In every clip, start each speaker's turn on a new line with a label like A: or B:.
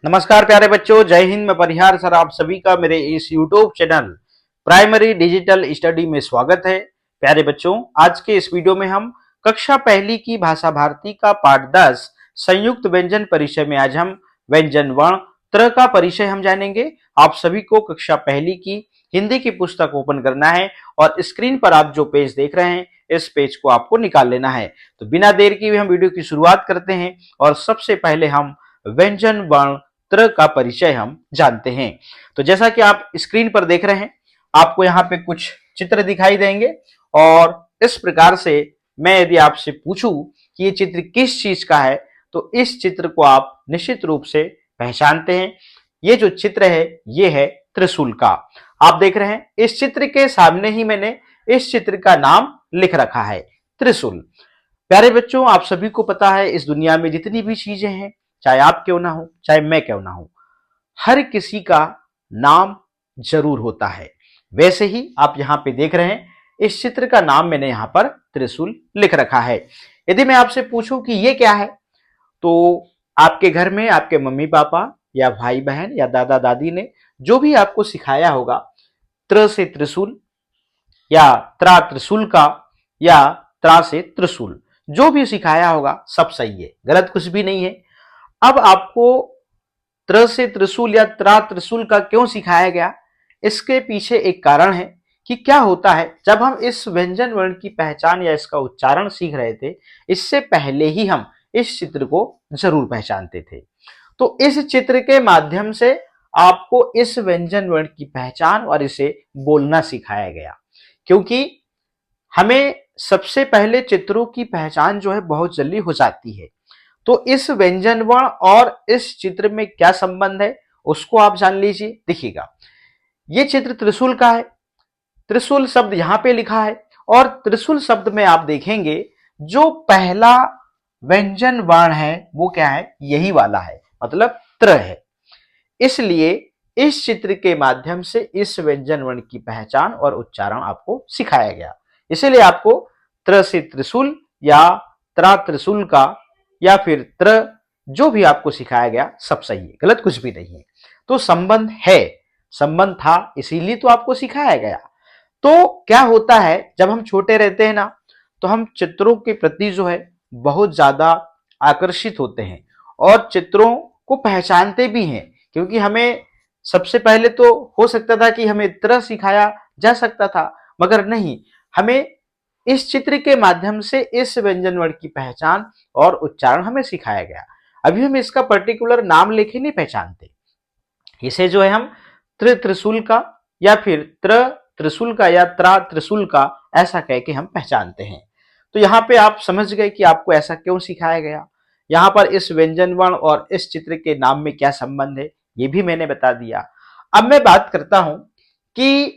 A: नमस्कार प्यारे बच्चों, जय हिंद। मैं परिहार सर आप सभी का मेरे इस YouTube channel primary digital study में स्वागत है। प्यारे बच्चों, आज के इस वीडियो में हम कक्षा पहली की भाषा भारती का पाठ 10 संयुक्त व्यंजन परिचय में आज हम व्यंजन वर्ण त्र का परिचय हम जानेंगे। आप सभी को कक्षा पहली की हिंदी की पुस्तक ओपन करना है और स्क्रीन पर आप जो पेज देख रहे हैं इस पेज को आपको निकाल लेना है। तो बिना देर की हम वीडियो की शुरुआत करते हैं और सबसे पहले हम व्यंजन वर्ण त्र का परिचय हम जानते हैं। तो जैसा कि आप स्क्रीन पर देख रहे हैं, आपको यहाँ पे कुछ चित्र दिखाई देंगे और इस प्रकार से मैं यदि आपसे पूछूं कि ये चित्र किस चीज का है तो इस चित्र को आप निश्चित रूप से पहचानते हैं। ये जो चित्र है ये है त्रिशूल का। आप देख रहे हैं इस चित्र के सामने ही मैंने इस चित्र का नाम लिख रखा है, त्रिशूल। प्यारे बच्चों, आप सभी को पता है इस दुनिया में जितनी भी चीजें हैं, चाहे आप क्यों ना हो चाहे मैं क्यों ना हो, हर किसी का नाम जरूर होता है। वैसे ही आप यहाँ पे देख रहे हैं इस चित्र का नाम मैंने यहाँ पर त्रिशूल लिख रखा है। यदि मैं आपसे पूछूं कि ये क्या है तो आपके घर में आपके मम्मी पापा या भाई बहन या दादा दादी ने जो भी आपको सिखाया होगा, त्र से त्रिशूल या त्रा त्रिशूल का या त्रा से त्रिशूल, जो भी सिखाया होगा सब सही है, गलत कुछ भी नहीं है। अब आपको त्र से त्रिशूल या त्रा त्रिशूल का क्यों सिखाया गया, इसके पीछे एक कारण है कि क्या होता है जब हम इस व्यंजन वर्ण की पहचान या इसका उच्चारण सीख रहे थे, इससे पहले ही हम इस चित्र को जरूर पहचानते थे। तो इस चित्र के माध्यम से आपको इस व्यंजन वर्ण की पहचान और इसे बोलना सिखाया गया, क्योंकि हमें सबसे पहले चित्रों की पहचान जो है बहुत जल्दी हो जाती है। तो इस व्यंजन वर्ण और इस चित्र में क्या संबंध है उसको आप जान लीजिए। देखिएगा, ये चित्र त्रिशूल का है, त्रिशूल शब्द यहां पे लिखा है और त्रिशूल शब्द में आप देखेंगे जो पहला व्यंजन वर्ण है वो क्या है, यही वाला है, मतलब त्र है। इसलिए इस चित्र के माध्यम से इस व्यंजन वर्ण की पहचान और उच्चारण आपको सिखाया गया। इसीलिए आपको त्र से त्रिशूल या त्रा त्रिशूल का या फिर त्र जो भी आपको सिखाया गया सब सही है, गलत कुछ भी नहीं है। तो संबंध है, संबंध था, इसीलिए तो आपको सिखाया गया। तो क्या होता है जब हम छोटे रहते हैं ना, तो हम चित्रों के प्रति जो है बहुत ज्यादा आकर्षित होते हैं और चित्रों को पहचानते भी हैं, क्योंकि हमें सबसे पहले तो हो सकता था कि हमें त्र सिखाया जा सकता था, मगर नहीं, हमें इस चित्र के माध्यम से इस व्यंजन वर्ण की पहचान और उच्चारण हमें सिखाया गया। अभी हम इसका पर्टिकुलर नाम लेके नहीं पहचानते, इसे जो है हम त्रिशूल का या फिर त्रिशूल का या त्रा त्रिशूल का ऐसा कह के हम पहचानते हैं। तो यहाँ पे आप समझ गए कि आपको ऐसा क्यों सिखाया गया। यहाँ पर इस व्यंजन वर्ण और इस चित्र के नाम में क्या संबंध है ये भी मैंने बता दिया। अब मैं बात करता हूं कि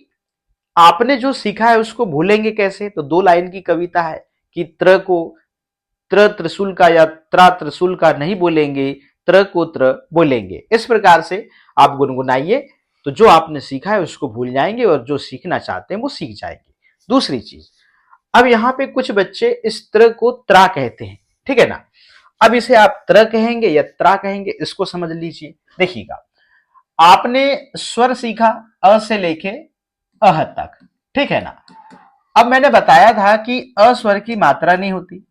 A: आपने जो सीखा है उसको भूलेंगे कैसे। तो दो लाइन की कविता है कि त्र को त्र त्रिशूल का या त्रा त्रिशूल का नहीं बोलेंगे, त्र को त्र बोलेंगे। इस प्रकार से आप गुनगुनाइए, तो जो आपने सीखा है उसको भूल जाएंगे और जो सीखना चाहते हैं वो सीख जाएंगे। दूसरी चीज, अब यहाँ पे कुछ बच्चे इस त्र को त्रा कहते हैं, ठीक है ना। अब इसे आप त्र कहेंगे या त्रा कहेंगे, इसको समझ लीजिए। देखिएगा, आपने स्वर सीखा अ से लेके अह तक, ठीक है ना। अब मैंने बताया था कि अ स्वर की मात्रा नहीं होती।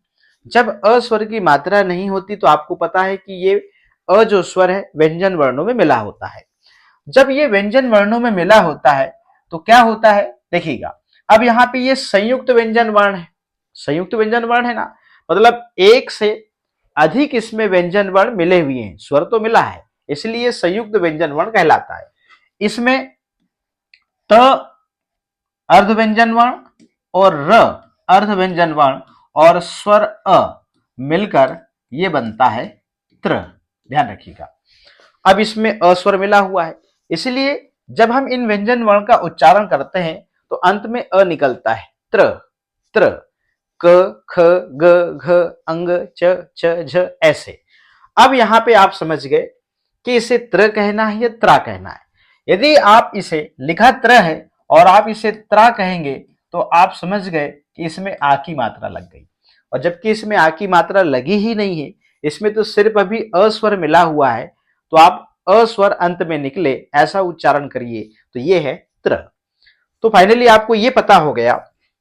A: जब अ स्वर की मात्रा नहीं होती तो आपको पता है कि ये अ जो स्वर है व्यंजन वर्णों में मिला होता है। जब ये व्यंजन वर्णों में मिला होता है तो क्या होता है, देखिएगा, अब यहाँ पे ये संयुक्त व्यंजन वर्ण है, संयुक्त व्यंजन वर्ण है ना, मतलब एक से अधिक इसमें व्यंजन वर्ण मिले हुए हैं, स्वर तो मिला है, इसलिए संयुक्त व्यंजन वर्ण कहलाता है। इसमें त अर्ध व्यंजन वर्ण और र अर्ध व्यंजन वर्ण और स्वर अ मिलकर ये बनता है त्र। ध्यान रखिएगा, अब इसमें अस्वर मिला हुआ है, इसलिए जब हम इन व्यंजन वर्ण का उच्चारण करते हैं तो अंत में अ निकलता है, त्र त्र। क ख ग घ अंग च छ झ ऐसे। अब यहां पे आप समझ गए कि इसे त्र कहना है या त्रा कहना है। यदि आप इसे लिखा त्र है और आप इसे त्रा कहेंगे तो आप समझ गए कि इसमें आ की मात्रा लग गई, और जबकि इसमें आ की मात्रा लगी ही नहीं है, इसमें तो सिर्फ अभी अस्वर मिला हुआ है। तो आप अ स्वर अंत में निकले ऐसा उच्चारण करिए, तो ये है त्र। तो फाइनली आपको ये पता हो गया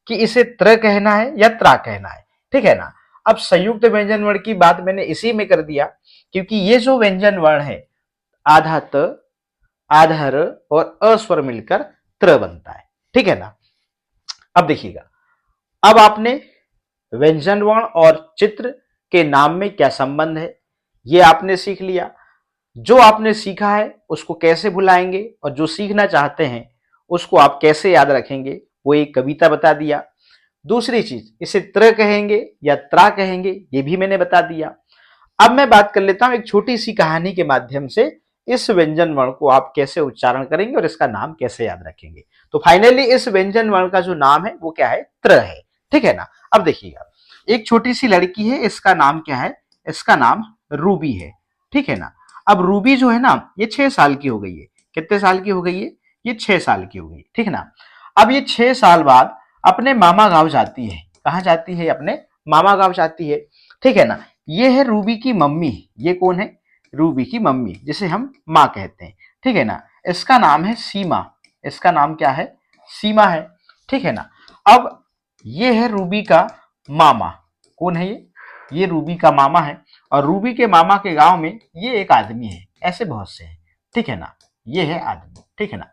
A: कि इसे त्र कहना है या त्रा कहना है, ठीक है ना। अब संयुक्त व्यंजन वर्ण की बात मैंने इसी में कर दिया, क्योंकि ये जो व्यंजन वर्ण है आधा त आधा र और अ स्वर मिलकर त्र बनता है, ठीक है ना। अब देखिएगा, अब आपने व्यंजन वर्ण और चित्र के नाम में क्या संबंध है ये आपने सीख लिया। जो आपने सीखा है उसको कैसे भुलाएंगे और जो सीखना चाहते हैं उसको आप कैसे याद रखेंगे, वो एक कविता बता दिया। दूसरी चीज, इसे त्र कहेंगे या त्रा कहेंगे ये भी मैंने बता दिया। अब मैं बात कर लेता हूं एक छोटी सी कहानी के माध्यम से इस व्यंजन वर्ण को आप कैसे उच्चारण करेंगे और इसका नाम कैसे याद रखेंगे। तो फाइनली इस व्यंजन वर्ण का जो नाम है वो क्या है, त्र है, ठीक है ना। अब देखिएगा, एक छोटी सी लड़की है, इसका नाम क्या है, इसका नाम रूबी है, ठीक है ना। अब रूबी जो है ना ये 6 साल की हो गई है। कितने साल की हो गई है, ये 6 साल की हो गई, ठीक है ना। अब ये 6 साल बाद अपने मामा गांव जाती है। कहां जाती है, अपने मामा गांव जाती है, ठीक है ना। ये है रूबी की मम्मी, ये कौन है, रूबी की मम्मी जिसे हम माँ कहते हैं, ठीक है ना। इसका नाम है सीमा, इसका नाम क्या है, सीमा है, ठीक है ना। अब ये है रूबी का मामा, कौन है ये रूबी का मामा है। और रूबी के मामा के गांव में ये एक आदमी है, ऐसे बहुत से हैं, ठीक है ना, ये है आदमी, ठीक है ना।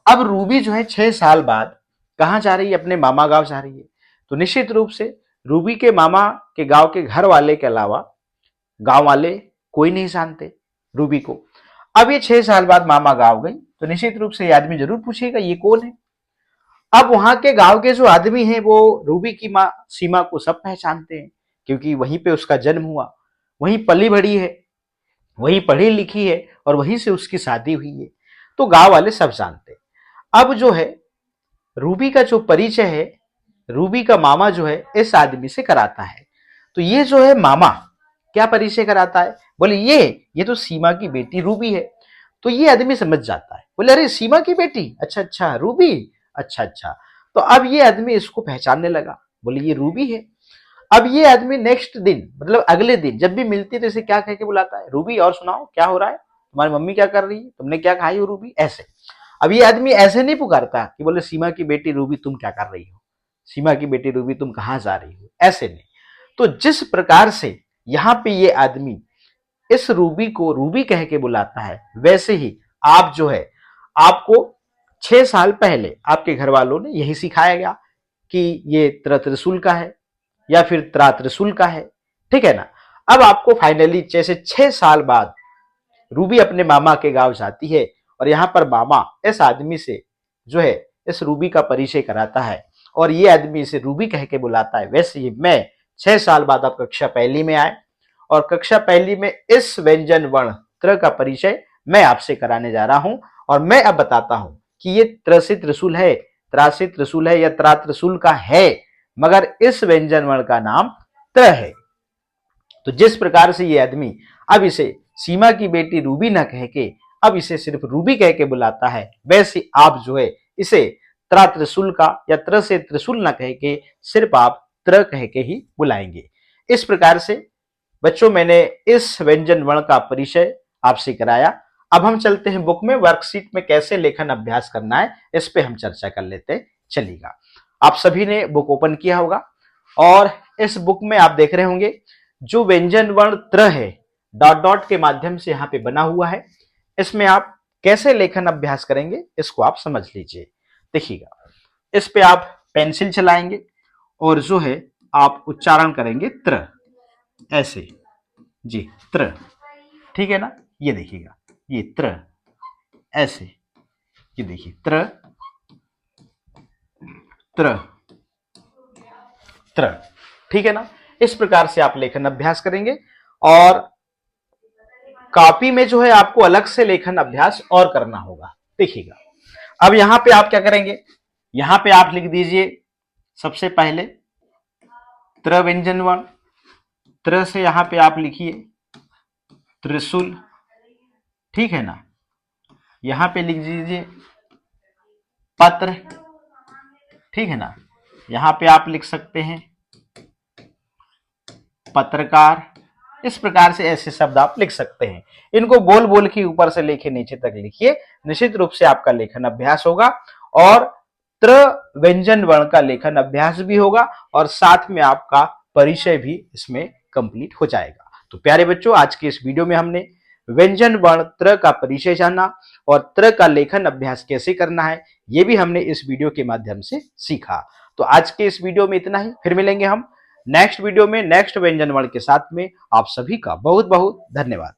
A: अब रूबी जो है 6 साल बाद कहाँ जा रही है, अपने मामा गांव जा रही है। तो निश्चित रूप से रूबी के मामा के गांव के घर वाले के अलावा गांव वाले कोई नहीं जानते रूबी को। अब ये 6 साल बाद मामा गांव गई तो निश्चित रूप से ये आदमी जरूर पूछेगा ये कौन है। अब वहां के गांव के जो आदमी हैं वो रूबी की माँ सीमा को सब पहचानते हैं, क्योंकि वहीं पे उसका जन्म हुआ, वहीं पली बड़ी है, वहीं पढ़ी लिखी है और वहीं से उसकी शादी हुई है। तो गांव वाले सब जानते हैं। अब जो है रूबी का जो परिचय है, रूबी का मामा जो है इस आदमी से कराता है। तो ये जो है मामा क्या परिचय कराता है, बोले ये तो सीमा की बेटी रूबी है। तो ये आदमी समझ जाता है, बोले अरे सीमा की बेटी, अच्छा अच्छा रूबी, अच्छा अच्छा। तो अब ये आदमी इसको पहचानने लगा, बोले ये रूबी है। अब ये आदमी नेक्स्ट दिन मतलब अगले दिन जब भी मिलती है तो इसे क्या कह के बुलाता है, रूबी और सुनाओ क्या हो रहा है, तुम्हारी मम्मी क्या कर रही है, तुमने क्या खाई हो रूबी, ऐसे। अब ये आदमी ऐसे नहीं पुकारता कि बोले सीमा की बेटी रूबी तुम क्या कर रही हो, सीमा की बेटी रूबी तुम कहां जा रही हो, ऐसे नहीं। तो जिस प्रकार से यहां पे ये आदमी इस रूबी को रूबी कह के बुलाता है, वैसे ही आप जो है आपको 6 साल पहले आपके घर वालों ने यही सिखाया गया कि ये त्रिशूल का है या फिर त्रिशूल का है, ठीक है ना। अब आपको फाइनली जैसे 6 साल बाद रूबी अपने मामा के गांव जाती है और यहाँ पर मामा इस आदमी से जो है इस रूबी का परिचय कराता है और ये आदमी इसे रूबी कह के बुलाता है। वैसे ही मैं 6 साल बाद आप कक्षा पहली में आए और कक्षा पहली में इस व्यंजन वर्ण त्र का परिचय मैं आपसे कराने जा रहा हूं और मैं अब बताता हूं कि ये त्रसी त्रिशूल है, त्रासी त्रिशूल है या त्रा त्रिशूल का है, मगर इस व्यंजन वर्ण का नाम त्र है। तो जिस प्रकार से ये आदमी अब इसे सीमा की बेटी रूबी न कह के अब इसे सिर्फ रूबी कह के बुलाता है, वैसे आप जो है इसे त्रा त्रिशूल का या त्र से त्रिशूल न कह के सिर्फ आप त्र कह के ही बुलाएंगे। इस प्रकार से बच्चों मैंने इस व्यंजन वर्ण का परिचय आपसे कराया। अब हम चलते हैं बुक में, वर्कशीट में कैसे लेखन अभ्यास करना है इस पे हम चर्चा कर लेते चलिएगा। आप सभी ने बुक ओपन किया होगा और इस बुक में आप देख रहे होंगे जो व्यंजन वर्ण त्र है डॉट डॉट के माध्यम से यहाँ पे बना हुआ है, इसमें आप कैसे लेखन अभ्यास करेंगे इसको आप समझ लीजिए। देखिएगा, इस पे आप पेंसिल चलाएंगे और जो है आप उच्चारण करेंगे त्र, ऐसे जी त्र, ठीक है ना। ये देखिएगा ये त्र, ऐसे ये देखिए त्र त्र त्र, ठीक है ना। इस प्रकार से आप लेखन अभ्यास करेंगे और कॉपी में जो है आपको अलग से लेखन अभ्यास और करना होगा। देखिएगा, अब यहां पे आप क्या करेंगे, यहां पे आप लिख दीजिए सबसे पहले त्र व्यंजन वर्ण, त्र से यहां पे आप लिखिए त्रिशूल, ठीक है ना। यहां पे लिख दीजिए पत्र, ठीक है ना। यहां पे आप लिख सकते हैं पत्रकार, इस प्रकार से ऐसे शब्द आप लिख सकते हैं। इनको बोल बोल के ऊपर से लेके नीचे तक लिखिए, निश्चित रूप से आपका लेखन अभ्यास होगा और त्र व्यंजन वर्ण का लेखन अभ्यास भी होगा और साथ में आपका परिचय भी इसमें कंप्लीट हो जाएगा। तो प्यारे बच्चों, आज के इस वीडियो में हमने व्यंजन वर्ण त्र का परिचय जाना और त्र का लेखन अभ्यास कैसे करना है, ये भी हमने इस वीडियो के माध्यम से सीखा। तो आज के इस वीडियो में इतना ही, फिर मिलेंगे हम नेक्स्ट वीडियो में नेक्स्ट व्यंजन वर्ण के साथ में। आप सभी का बहुत बहुत धन्यवाद।